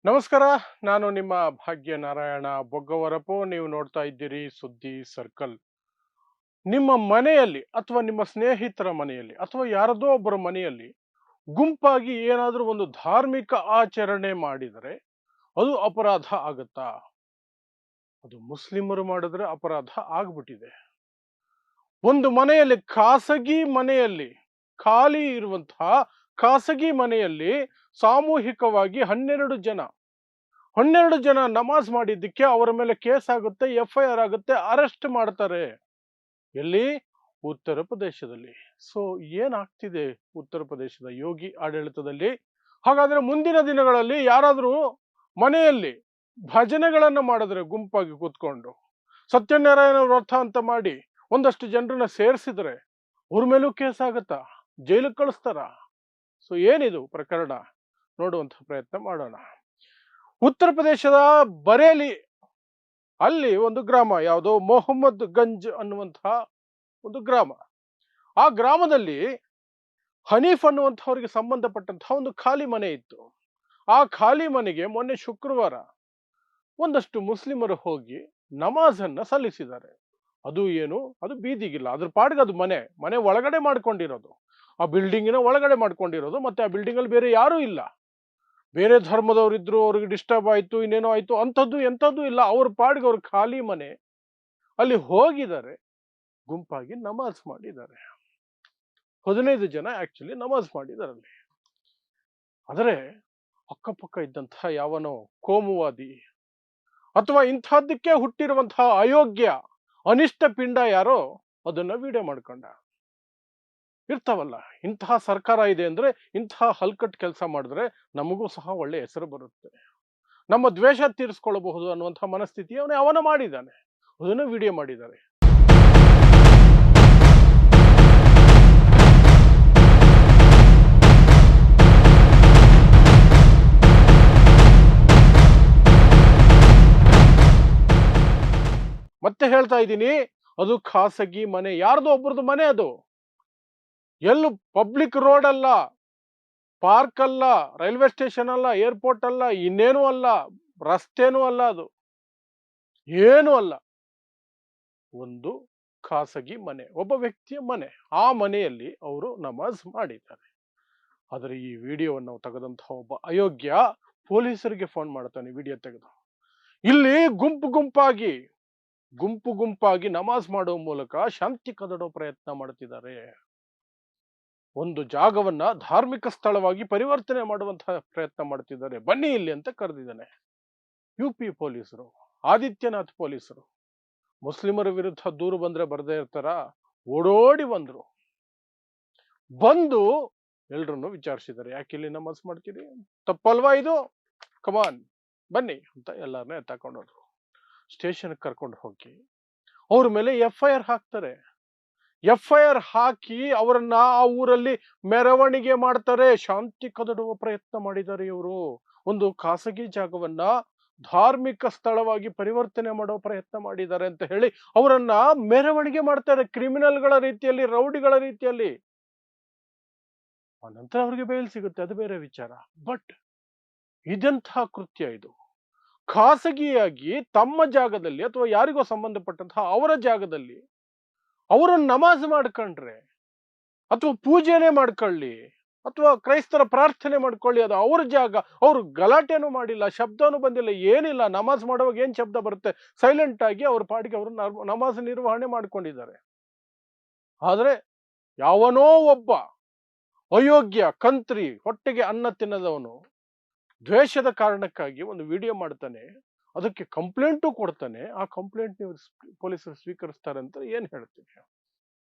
ನಮಸ್ಕಾರ. ನಾನು ನಿಮ್ಮ ಭಾಗ್ಯನಾರಾಯಣ ಬೊಗ್ಗವರಪು. ನೀವು ನೋಡ್ತಾ ಇದ್ದೀರಿ ಸುದ್ದಿ ಸರ್ಕಲ್. ನಿಮ್ಮ ಮನೆಯಲ್ಲಿ ಅಥವಾ ನಿಮ್ಮ ಸ್ನೇಹಿತರ ಮನೆಯಲ್ಲಿ ಅಥವಾ ಯಾರದೋ ಒಬ್ಬರ ಮನೆಯಲ್ಲಿ ಗುಂಪಾಗಿ ಏನಾದರೂ ಒಂದು ಧಾರ್ಮಿಕ ಆಚರಣೆ ಮಾಡಿದರೆ ಅದು ಅಪರಾಧ ಆಗುತ್ತಾ? ಅದು ಮುಸ್ಲಿಮರು ಮಾಡಿದ್ರೆ ಅಪರಾಧ ಆಗ್ಬಿಟ್ಟಿದೆ. ಒಂದು ಮನೆಯಲ್ಲಿ ಖಾಲಿ ಇರುವಂತಹ ಖಾಸಗಿ ಮನೆಯಲ್ಲಿ ಸಾಮೂಹಿಕವಾಗಿ 12 ಜನ ನಮಾಜ್ ಮಾಡಿದ್ದಕ್ಕೆ ಅವರ ಮೇಲೆ ಕೇಸ್ ಆಗುತ್ತೆ, FIR ಆಗುತ್ತೆ, ಅರೆಸ್ಟ್ ಮಾಡ್ತಾರೆ. ಎಲ್ಲಿ? ಉತ್ತರ ಪ್ರದೇಶದಲ್ಲಿ. ಸೊ ಏನಾಗ್ತಿದೆ ಉತ್ತರ ಪ್ರದೇಶದ ಯೋಗಿ ಆಡಳಿತದಲ್ಲಿ? ಹಾಗಾದ್ರೆ ಮುಂದಿನ ದಿನಗಳಲ್ಲಿ ಯಾರಾದರೂ ಮನೆಯಲ್ಲಿ ಭಜನೆಗಳನ್ನ ಮಾಡಿದ್ರೆ ಗುಂಪಾಗಿ ಕೂತ್ಕೊಂಡು ಸತ್ಯನಾರಾಯಣ ವ್ರತ ಅಂತ ಮಾಡಿ ಒಂದಷ್ಟು ಜನರನ್ನ ಸೇರಿಸಿದ್ರೆ ಅವ್ರ ಮೇಲೂ ಕೇಸ್ ಆಗತ್ತಾ? ಜೈಲಿಗೆ ಕಳಿಸ್ತಾರ? ಸೊ ಏನಿದು ಪ್ರಕರಣ ನೋಡುವಂತ ಪ್ರಯತ್ನ ಮಾಡೋಣ. ಉತ್ತರ ಪ್ರದೇಶದ ಬರೇಲಿ ಅಲ್ಲಿ ಒಂದು ಗ್ರಾಮ, ಯಾವುದೋ ಮೊಹಮ್ಮದ್ ಗಂಜ್ ಅನ್ನುವಂತಹ ಒಂದು ಗ್ರಾಮ. ಆ ಗ್ರಾಮದಲ್ಲಿ ಹನೀಫ್ ಅನ್ನುವಂಥವ್ರಿಗೆ ಸಂಬಂಧಪಟ್ಟಂತಹ ಒಂದು ಖಾಲಿ ಮನೆ ಇತ್ತು. ಆ ಖಾಲಿ ಮನೆಗೆ ಮೊನ್ನೆ ಶುಕ್ರವಾರ ಒಂದಷ್ಟು ಮುಸ್ಲಿಮರು ಹೋಗಿ ನಮಾಜನ್ನ ಸಲ್ಲಿಸಿದ್ದಾರೆ. ಅದು ಬೀದಿಗಿಲ್ಲ, ಅದ್ರ ಪಾಡಿಗೆ ಅದು ಮನೆ ಒಳಗಡೆ ಮಾಡ್ಕೊಂಡಿರೋದು, ಆ ಬಿಲ್ಡಿಂಗಿನ ಒಳಗಡೆ ಮಾಡ್ಕೊಂಡಿರೋದು. ಮತ್ತೆ ಆ ಬಿಲ್ಡಿಂಗ್ ಅಲ್ಲಿ ಬೇರೆ ಯಾರೂ ಇಲ್ಲ. ಬೇರೆ ಧರ್ಮದವರಿದ್ರು, ಅವ್ರಿಗೆ ಡಿಸ್ಟರ್ಬ್ ಆಯ್ತು, ಇನ್ನೇನೋ ಆಯ್ತು, ಅಂಥದ್ದು ಎಂಥದ್ದು ಇಲ್ಲ. ಅವ್ರ ಪಾಡಿಗೆ ಅವ್ರ ಖಾಲಿ ಮನೆ ಅಲ್ಲಿ ಹೋಗಿದ್ದಾರೆ, ಗುಂಪಾಗಿ ನಮಾಜ್ ಮಾಡಿದ್ದಾರೆ. 15 ಜನ ಆಕ್ಚುಲಿ ನಮಾಜ್ ಮಾಡಿದ್ದಾರೆ ಅಲ್ಲಿ. ಆದರೆ ಅಕ್ಕಪಕ್ಕ ಇದ್ದಂತಹ ಯಾವನೋ ಕೋಮುವಾದಿ ಅಥವಾ ಇಂಥದ್ದಕ್ಕೆ ಹುಟ್ಟಿರುವಂತಹ ಅಯೋಗ್ಯ ಅನಿಷ್ಟ ಪಿಂಡ ಯಾರೋ ಅದನ್ನ ವಿಡಿಯೋ ಮಾಡ್ಕೊಂಡ. ಇರ್ತಾವಲ್ಲ, ಇಂತಹ ಸರ್ಕಾರ ಇದೆ ಅಂದ್ರೆ ಇಂತಹ ಹಲ್ಕಟ್ ಕೆಲಸ ಮಾಡಿದ್ರೆ ನಮಗೂ ಸಹ ಒಳ್ಳೆ ಹೆಸರು ಬರುತ್ತೆ, ನಮ್ಮ ದ್ವೇಷ ತೀರಿಸ್ಕೊಳ್ಳಬಹುದು ಅನ್ನುವಂತಹ ಮನಸ್ಥಿತಿ ಅವನ ಮಾಡಿದ್ದಾನೆ. ಅದನ್ನು ವಿಡಿಯೋ ಮಾಡಿದ್ದಾರೆ. ಮತ್ತೆ ಹೇಳ್ತಾ ಇದ್ದೀನಿ, ಅದು ಖಾಸಗಿ ಮನೆ, ಯಾರ್ದೋ ಒಬ್ಬರದು ಮನೆ. ಅದು ಎಲ್ಲೂ ಪಬ್ಲಿಕ್ ರೋಡ್ ಅಲ್ಲ, ಪಾರ್ಕ್ ಅಲ್ಲ, ರೈಲ್ವೆ ಸ್ಟೇಷನ್ ಅಲ್ಲ, ಏರ್ಪೋರ್ಟ್ ಅಲ್ಲ, ಇನ್ನೇನೂ ಅಲ್ಲ, ರಸ್ತೆನೂ ಅಲ್ಲ, ಅದು ಏನೂ ಅಲ್ಲ. ಒಂದು ಖಾಸಗಿ ಮನೆ, ಒಬ್ಬ ವ್ಯಕ್ತಿಯ ಮನೆ. ಆ ಮನೆಯಲ್ಲಿ ಅವರು ನಮಾಜ್ ಮಾಡಿದ್ದಾರೆ. ಆದರೆ ಈ ವಿಡಿಯೋವನ್ನು ತೆಗೆದಂತಹ ಒಬ್ಬ ಅಯೋಗ್ಯ ಪೊಲೀಸರಿಗೆ ಫೋನ್ ಮಾಡ್ತಾನೆ ವಿಡಿಯೋ ತೆಗೆದು. ಇಲ್ಲಿ ಗುಂಪು ಗುಂಪಾಗಿ ನಮಾಜ್ ಮಾಡುವ ಮೂಲಕ ಶಾಂತಿ ಕದಡೋ ಪ್ರಯತ್ನ ಮಾಡ್ತಿದ್ದಾರೆ. ಒಂದು ಜಾಗವನ್ನ ಧಾರ್ಮಿಕ ಸ್ಥಳವಾಗಿ ಪರಿವರ್ತನೆ ಮಾಡುವಂತಹ ಪ್ರಯತ್ನ ಮಾಡ್ತಿದ್ದಾರೆ. ಬನ್ನಿ ಇಲ್ಲಿ ಅಂತ ಕರೆದಿದ್ದಾನೆ. UP ಪೊಲೀಸರು, ಆದಿತ್ಯನಾಥ್ ಪೊಲೀಸರು. ಮುಸ್ಲಿಮರ ವಿರುದ್ಧ ದೂರು ಬಂದ್ರೆ ಬರದೇ ಇರ್ತಾರ, ಓಡೋಡಿ ಬಂದು ಎಲ್ರನ್ನು ವಿಚಾರಿಸಿದ್ದಾರೆ. ಯಾಕೆ ಇಲ್ಲಿ ನಮಾಜ್ ಮಾಡ್ತೀರಿ, ತಪ್ಪಲ್ವಾ ಇದು, ಕಮಾನ್ ಬನ್ನಿ ಅಂತ ಎಲ್ಲಾರನ್ನ ಎತ್ತಾಕೊಂಡೋದ್ರು. ಸ್ಟೇಷನ್ ಕರ್ಕೊಂಡು ಹೋಗಿ ಅವ್ರ ಮೇಲೆ FIR ಹಾಕ್ತಾರೆ. FIR ಹಾಕಿ ಅವರನ್ನ ಆ ಊರಲ್ಲಿ ಮೆರವಣಿಗೆ ಮಾಡ್ತಾರೆ. ಶಾಂತಿ ಕದಡುವ ಪ್ರಯತ್ನ ಮಾಡಿದ್ದಾರೆ ಇವರು. ಒಂದು ಖಾಸಗಿ ಜಾಗವನ್ನ ಧಾರ್ಮಿಕ ಸ್ಥಳವಾಗಿ ಪರಿವರ್ತನೆ ಮಾಡೋ ಪ್ರಯತ್ನ ಮಾಡಿದ್ದಾರೆ ಅಂತ ಹೇಳಿ ಅವರನ್ನ ಮೆರವಣಿಗೆ ಮಾಡ್ತಾರೆ, ಕ್ರಿಮಿನಲ್ಗಳ ರೀತಿಯಲ್ಲಿ, ರೌಡಿಗಳ ರೀತಿಯಲ್ಲಿ. ನಂತರ ಅವ್ರಿಗೆ ಬೇಲ್ ಸಿಗುತ್ತೆ, ಅದು ಬೇರೆ ವಿಚಾರ. ಬಟ್ ಇದೆಂತಹ ಕೃತ್ಯ ಇದು? ಖಾಸಗಿಯಾಗಿ ತಮ್ಮ ಜಾಗದಲ್ಲಿ ಅಥವಾ ಯಾರಿಗೋ ಸಂಬಂಧಪಟ್ಟಂತಹ ಅವರ ಜಾಗದಲ್ಲಿ ಅವರು ನಮಾಜ್ ಮಾಡ್ಕೊಂಡ್ರೆ ಅಥವಾ ಪೂಜೆನೇ ಮಾಡ್ಕೊಳ್ಳಿ ಅಥವಾ ಕ್ರೈಸ್ತರ ಪ್ರಾರ್ಥನೆ ಮಾಡ್ಕೊಳ್ಳಿ, ಅದು ಅವ್ರ ಜಾಗ. ಅವರು ಗಲಾಟೆನೂ ಮಾಡಿಲ್ಲ, ಶಬ್ದನೂ ಬಂದಿಲ್ಲ, ಏನಿಲ್ಲ. ನಮಾಜ್ ಮಾಡುವಾಗ ಏನ್ ಶಬ್ದ ಬರುತ್ತೆ? ಸೈಲೆಂಟ್ ಆಗಿ ಅವ್ರ ಪಾಡಿಗೆ ಅವರು ನಮಾಜ್ ನಿರ್ವಹಣೆ ಮಾಡ್ಕೊಂಡಿದ್ದಾರೆ. ಆದ್ರೆ ಯಾವನೋ ಒಬ್ಬ ಅಯೋಗ್ಯ ಕಂತ್ರಿ, ಹೊಟ್ಟೆಗೆ ಅನ್ನ ತಿನ್ನದವನು ದ್ವೇಷದ ಕಾರಣಕ್ಕಾಗಿ ಒಂದು ವಿಡಿಯೋ ಮಾಡ್ತಾನೆ, ಅದಕ್ಕೆ ಕಂಪ್ಲೇಂಟು ಕೊಡ್ತಾನೆ. ಆ ಕಂಪ್ಲೇಂಟ್ ನೀವು ಪೊಲೀಸರು ಸ್ವೀಕರಿಸ್ತಾರೆ ಅಂತ ಏನ್ ಹೇಳ್ತೀವಿ?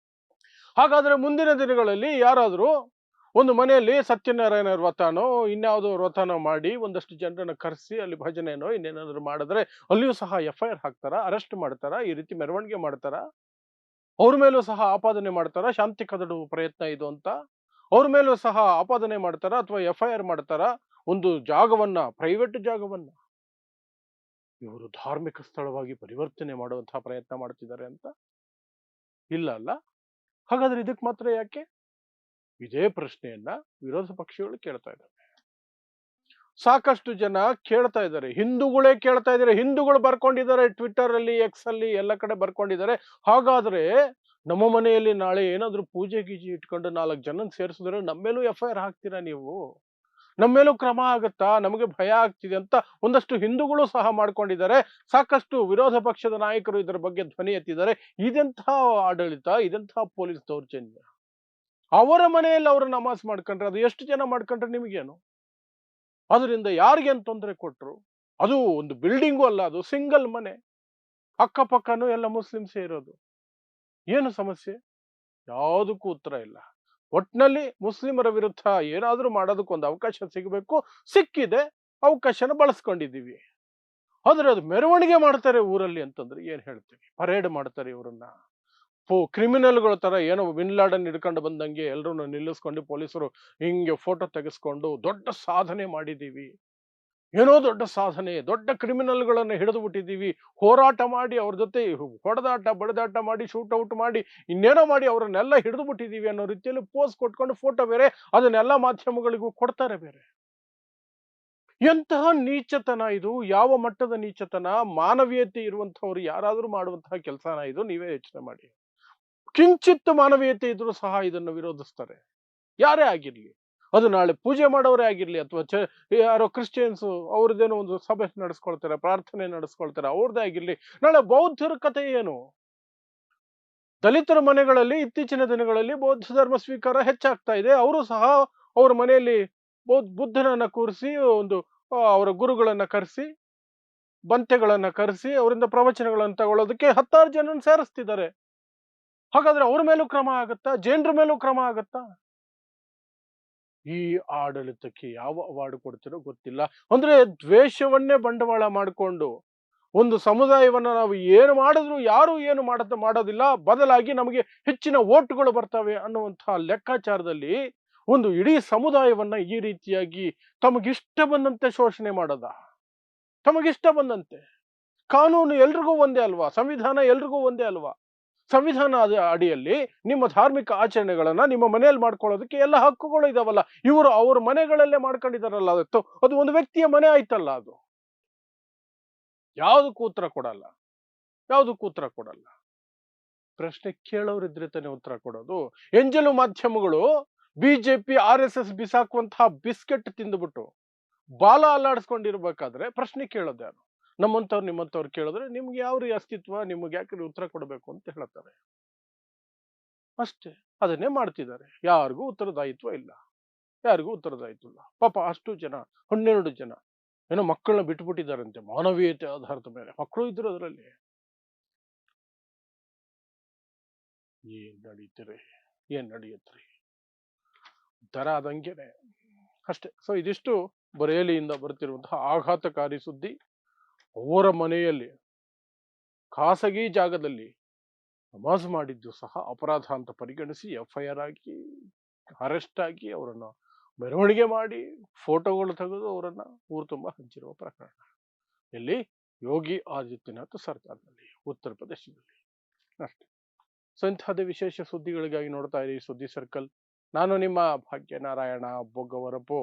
ಹಾಗಾದ್ರೆ ಮುಂದಿನ ದಿನಗಳಲ್ಲಿ ಯಾರಾದರೂ ಒಂದು ಮನೆಯಲ್ಲಿ ಸತ್ಯನಾರಾಯಣ ವ್ರತನೋ ಇನ್ಯಾವುದೋ ವ್ರತನೋ ಮಾಡಿ ಒಂದಷ್ಟು ಜನರನ್ನ ಕರೆಸಿ ಅಲ್ಲಿ ಭಜನೆನೋ ಇನ್ನೇನಾದ್ರು ಮಾಡಿದ್ರೆ ಅಲ್ಲಿಯೂ ಸಹ FIR ಹಾಕ್ತಾರ, ಅರೆಸ್ಟ್ ಮಾಡ್ತಾರ, ಈ ರೀತಿ ಮೆರವಣಿಗೆ ಮಾಡ್ತಾರ, ಅವ್ರ ಮೇಲೂ ಸಹ ಆಪಾದನೆ ಮಾಡ್ತಾರ, ಶಾಂತಿ ಕದಡುವ ಪ್ರಯತ್ನ ಇದು ಅಂತ ಅವ್ರ ಮೇಲೂ ಸಹ ಆಪಾದನೆ ಮಾಡ್ತಾರ ಅಥವಾ FIR ಮಾಡ್ತಾರ. ಒಂದು ಜಾಗವನ್ನ, ಪ್ರೈವೇಟ್ ಜಾಗವನ್ನ ಇವರು ಧಾರ್ಮಿಕ ಸ್ಥಳವಾಗಿ ಪರಿವರ್ತನೆ ಮಾಡುವಂತಹ ಪ್ರಯತ್ನ ಮಾಡ್ತಿದ್ದಾರೆ ಅಂತ ಇಲ್ಲ ಅಲ್ಲ? ಹಾಗಾದ್ರೆ ಇದಕ್ಕೆ ಮಾತ್ರ ಯಾಕೆ? ಇದೇ ಪ್ರಶ್ನೆಯನ್ನ ವಿರೋಧ ಪಕ್ಷಗಳು ಕೇಳ್ತಾ ಇದ್ದಾರೆ. ಸಾಕಷ್ಟು ಜನ ಕೇಳ್ತಾ ಇದ್ದಾರೆ, ಹಿಂದೂಗಳೇ ಕೇಳ್ತಾ ಇದ್ದಾರೆ, ಹಿಂದೂಗಳು ಬರ್ಕೊಂಡಿದ್ದಾರೆ ಟ್ವಿಟರ್ ಅಲ್ಲಿ, ಎಕ್ಸ್ ಅಲ್ಲಿ ಎಲ್ಲ ಕಡೆ ಬರ್ಕೊಂಡಿದ್ದಾರೆ. ಹಾಗಾದ್ರೆ ನಮ್ಮ ಮನೆಯಲ್ಲಿ ನಾಳೆ ಏನಾದ್ರೂ ಪೂಜೆ ಗೀಜೆ ಇಟ್ಕೊಂಡು 4 ಜನನ್ ಸೇರಿಸಿದ್ರೆ ನಮ್ಮ ಮೇಲೂ FIR ಹಾಕ್ತೀರಾ ನೀವು? ನಮ್ಮ ಮೇಲೂ ಕ್ರಮ ಆಗುತ್ತಾ? ನಮಗೆ ಭಯ ಆಗ್ತಿದೆ ಅಂತ ಒಂದಷ್ಟು ಹಿಂದೂಗಳು ಸಹ ಮಾಡ್ಕೊಂಡಿದ್ದಾರೆ. ಸಾಕಷ್ಟು ವಿರೋಧ ಪಕ್ಷದ ನಾಯಕರು ಇದರ ಬಗ್ಗೆ ಧ್ವನಿ ಎತ್ತಿದ್ದಾರೆ. ಇದೆಂಥ ಆಡಳಿತ, ಇದೆಂಥ ಪೊಲೀಸ್ ದೌರ್ಜನ್ಯ. ಅವರ ಮನೆಯಲ್ಲಿ ಅವರು ನಮಾಜ್ ಮಾಡ್ಕೊಂಡ್ರೆ ಅದು ಎಷ್ಟು ಜನ ಮಾಡ್ಕೊಂಡ್ರೆ ನಿಮಗೇನು? ಅದರಿಂದ ಯಾರಿಗೇನು ತೊಂದರೆ ಕೊಟ್ರು? ಅದು ಒಂದು ಬಿಲ್ಡಿಂಗು ಅಲ್ಲ, ಅದು ಸಿಂಗಲ್ ಮನೆ. ಅಕ್ಕಪಕ್ಕನೂ ಎಲ್ಲ ಮುಸ್ಲಿಮ್ಸೇ ಇರೋದು. ಏನು ಸಮಸ್ಯೆ? ಯಾವುದಕ್ಕೂ ಉತ್ತರ ಇಲ್ಲ. ಒಟ್ನಲ್ಲಿ ಮುಸ್ಲಿಮರ ವಿರುದ್ಧ ಏನಾದ್ರೂ ಮಾಡೋದಕ್ಕೊಂದು ಅವಕಾಶ ಸಿಗಬೇಕು. ಸಿಕ್ಕಿದೆ, ಅವಕಾಶನ ಬಳಸ್ಕೊಂಡಿದ್ದೀವಿ. ಆದ್ರೆ ಅದು ಮೆರವಣಿಗೆ ಮಾಡ್ತಾರೆ ಊರಲ್ಲಿ ಅಂತಂದ್ರೆ ಏನ್ ಹೇಳ್ತೀವಿ? ಪರೇಡ್ ಮಾಡ್ತಾರೆ ಇವರನ್ನ. ಕ್ರಿಮಿನಲ್ಗಳ ತರ ಏನೋ ಬಿನ್ ಲಾಡನ್ ಹಿಡ್ಕೊಂಡು ಬಂದಂಗೆ ಎಲ್ರನ್ನು ನಿಲ್ಲಿಸ್ಕೊಂಡು ಪೊಲೀಸರು ಹಿಂಗೆ ಫೋಟೋ ತೆಗೆಸ್ಕೊಂಡು ದೊಡ್ಡ ಸಾಧನೆ ಮಾಡಿದ್ದೀವಿ, ಏನೋ ದೊಡ್ಡ ಸಾಧನೆ, ದೊಡ್ಡ ಕ್ರಿಮಿನಲ್ಗಳನ್ನ ಹಿಡಿದು ಬಿಟ್ಟಿದ್ದೀವಿ, ಹೋರಾಟ ಮಾಡಿ ಅವ್ರ ಜೊತೆ ಹೊಡೆದಾಟ ಬಡದಾಟ ಮಾಡಿ ಶೂಟ್ಔಟ್ ಮಾಡಿ ಇನ್ನೇನೋ ಮಾಡಿ ಅವರನ್ನೆಲ್ಲ ಹಿಡಿದು ಬಿಟ್ಟಿದ್ದೀವಿ ಅನ್ನೋ ರೀತಿಯಲ್ಲಿ ಪೋಸ್ ಕೊಟ್ಕೊಂಡು ಫೋಟೋ ಬೇರೆ ಅದನ್ನೆಲ್ಲ ಮಾಧ್ಯಮಗಳಿಗೂ ಕೊಡ್ತಾರೆ ಬೇರೆ. ಎಂತಹ ನೀಚತನ ಇದು! ಯಾವ ಮಟ್ಟದ ನೀಚತನ! ಮಾನವೀಯತೆ ಇರುವಂತವ್ರು ಯಾರಾದ್ರೂ ಮಾಡುವಂತಹ ಕೆಲಸನ ಇದು? ನೀವೇ ಯೋಚನೆ ಮಾಡಿ. ಕಿಂಚಿತ್ ಮಾನವೀಯತೆ ಇದ್ರೂ ಸಹ ಇದನ್ನು ವಿರೋಧಿಸ್ತಾರೆ, ಯಾರೇ ಆಗಿರ್ಲಿ. ಅದು ನಾಳೆ ಪೂಜೆ ಮಾಡೋರೇ ಆಗಿರ್ಲಿ ಅಥವಾ ಯಾರೋ ಕ್ರಿಶ್ಚಿಯನ್ಸ್ ಅವ್ರದ್ದೇನೋ ಒಂದು ಸಭೆ ನಡೆಸ್ಕೊಳ್ತಾರೆ, ಪ್ರಾರ್ಥನೆ ನಡೆಸ್ಕೊಳ್ತಾರೆ, ಅವ್ರದ್ದೇ ಆಗಿರ್ಲಿ. ನಾಳೆ ಬೌದ್ಧರ ಕಥೆ ಏನು? ದಲಿತರ ಮನೆಗಳಲ್ಲಿ ಇತ್ತೀಚಿನ ದಿನಗಳಲ್ಲಿ ಬೌದ್ಧ ಧರ್ಮ ಸ್ವೀಕಾರ ಹೆಚ್ಚಾಗ್ತಾ ಇದೆ. ಅವರು ಸಹ ಅವ್ರ ಮನೆಯಲ್ಲಿ ಬುದ್ಧನನ್ನ ಕೂರಿಸಿ ಒಂದು ಅವರ ಗುರುಗಳನ್ನ ಕರೆಸಿ, ಬಂತೆಗಳನ್ನ ಕರೆಸಿ ಅವರಿಂದ ಪ್ರವಚನಗಳನ್ನು ತಗೊಳ್ಳೋದಕ್ಕೆ 10,000 ಜನರನ್ನು ಸೇರಿಸ್ತಿದ್ದಾರೆ. ಹಾಗಾದ್ರೆ ಅವ್ರ ಮೇಲೂ ಕ್ರಮ ಆಗತ್ತಾ? ಜೈನರ ಮೇಲೂ ಕ್ರಮ ಆಗತ್ತಾ? ಈ ಆಡಳಿತಕ್ಕೆ ಯಾವ ಅವಾರ್ಡ್ ಕೊಡ್ತಿರೋ ಗೊತ್ತಿಲ್ಲ. ಅಂದ್ರೆ ದ್ವೇಷವನ್ನೇ ಬಂಡವಾಳ ಮಾಡಿಕೊಂಡು ಒಂದು ಸಮುದಾಯವನ್ನ ನಾವು ಏನು ಮಾಡಿದ್ರು ಯಾರು ಏನು ಮಾಡೋದಿಲ್ಲ, ಬದಲಾಗಿ ನಮಗೆ ಹೆಚ್ಚಿನ ಓಟ್ಗಳು ಬರ್ತವೆ ಅನ್ನುವಂತಹ ಲೆಕ್ಕಾಚಾರದಲ್ಲಿ ಒಂದು ಇಡೀ ಸಮುದಾಯವನ್ನ ಈ ರೀತಿಯಾಗಿ ತಮಗಿಷ್ಟ ಬಂದಂತೆ ಶೋಷಣೆ ಮಾಡೋದ? ತಮಗಿಷ್ಟ ಬಂದಂತೆ. ಕಾನೂನು ಎಲ್ರಿಗೂ ಒಂದೇ ಅಲ್ವಾ? ಸಂವಿಧಾನ ಎಲ್ರಿಗೂ ಒಂದೇ ಅಲ್ವಾ? ಸಂವಿಧಾನದ ಅಡಿಯಲ್ಲಿ ನಿಮ್ಮ ಧಾರ್ಮಿಕ ಆಚರಣೆಗಳನ್ನ ನಿಮ್ಮ ಮನೆಯಲ್ಲಿ ಮಾಡ್ಕೊಳ್ಳೋದಕ್ಕೆ ಎಲ್ಲ ಹಕ್ಕುಗಳು ಇದಾವಲ್ಲ. ಇವರು ಅವ್ರ ಮನೆಗಳಲ್ಲೇ ಮಾಡ್ಕೊಂಡಿದಾರಲ್ಲ, ಅದು ಒಂದು ವ್ಯಕ್ತಿಯ ಮನೆ ಆಯ್ತಲ್ಲ. ಅದು ಯಾವುದಕ್ಕೂ ಉತ್ತರ ಕೊಡಲ್ಲ, ಯಾವುದಕ್ಕೂ ಉತ್ತರ ಕೊಡಲ್ಲ. ಪ್ರಶ್ನೆ ಕೇಳೋರಿದ್ರೆ ತಾನೇ ಉತ್ತರ ಕೊಡೋದು. ಎಂಜಲು ಮಾಧ್ಯಮಗಳು BJP RSS ಬಿಸಾಕುವಂತಹ ಬಿಸ್ಕೆಟ್ ತಿಂದುಬಿಟ್ಟು ಬಾಲ ಅಲ್ಲಾಡಿಸ್ಕೊಂಡಿರ್ಬೇಕಾದ್ರೆ ಪ್ರಶ್ನೆ ಕೇಳೋದು ಯಾರು? ನಮ್ಮಂತವ್ರು ನಿಮ್ಮಂತವ್ರು ಕೇಳಿದ್ರೆ ನಿಮ್ಗೆ ಯಾವ್ರಿ ಅಸ್ತಿತ್ವ, ನಿಮ್ಗೆ ಯಾಕೆ ಉತ್ತರ ಕೊಡಬೇಕು ಅಂತ ಹೇಳ್ತಾರೆ ಅಷ್ಟೇ. ಅದನ್ನೇ ಮಾಡ್ತಿದ್ದಾರೆ. ಯಾರಿಗೂ ಉತ್ತರದಾಯಿತ್ವ ಇಲ್ಲ, ಯಾರಿಗೂ ಉತ್ತರದಾಯಿತ್ವ ಇಲ್ಲ. ಪಾಪ ಅಷ್ಟು ಜನ 12 ಜನ ಏನೋ ಮಕ್ಕಳನ್ನ ಬಿಟ್ಬಿಟ್ಟಿದ್ದಾರಂತೆ ಮಾನವೀಯತೆ ಆಧಾರದ ಮೇಲೆ. ಮಕ್ಕಳು ಇದ್ರು ಅದರಲ್ಲಿ. ಏನ್ ನಡೀತೀರಿ, ಏನ್ ನಡೆಯುತ್ರಿ, ದರ ಆದಂಗೆನೆ ಅಷ್ಟೇ. ಸೊ ಇದಿಷ್ಟು ಬರೇಲಿಯಿಂದ ಬರ್ತಿರುವಂತಹ ಆಘಾತಕಾರಿ ಸುದ್ದಿ. ಅವರ ಮನೆಯಲ್ಲಿ ಖಾಸಗಿ ಜಾಗದಲ್ಲಿ ನಮಾಜ್ ಮಾಡಿದ್ದು ಸಹ ಅಪರಾಧ ಅಂತ ಪರಿಗಣಿಸಿ FIR ಆಗಿ ಅರೆಸ್ಟ್ ಆಗಿ ಅವರನ್ನ ಮೆರವಣಿಗೆ ಮಾಡಿ ಫೋಟೋಗಳು ತೆಗೆದು ಅವರನ್ನ ಊರು ತುಂಬ ಹಂಚಿರುವ ಪ್ರಕರಣ. ಎಲ್ಲಿ? ಯೋಗಿ ಆದಿತ್ಯನಾಥ್ ಸರ್ಕಾರದಲ್ಲಿ, ಉತ್ತರ ಪ್ರದೇಶದಲ್ಲಿ ಅಷ್ಟೇ. ಸೊ ಇಂತಹದೇ ವಿಶೇಷ ಸುದ್ದಿಗಳಿಗಾಗಿ ನೋಡ್ತಾ ಇರಿ ಸುದ್ದಿ ಸರ್ಕಲ್. ನಾನು ನಿಮ್ಮ ಭಾಗ್ಯನಾರಾಯಣ ಬೊಗ್ಗವರಪು.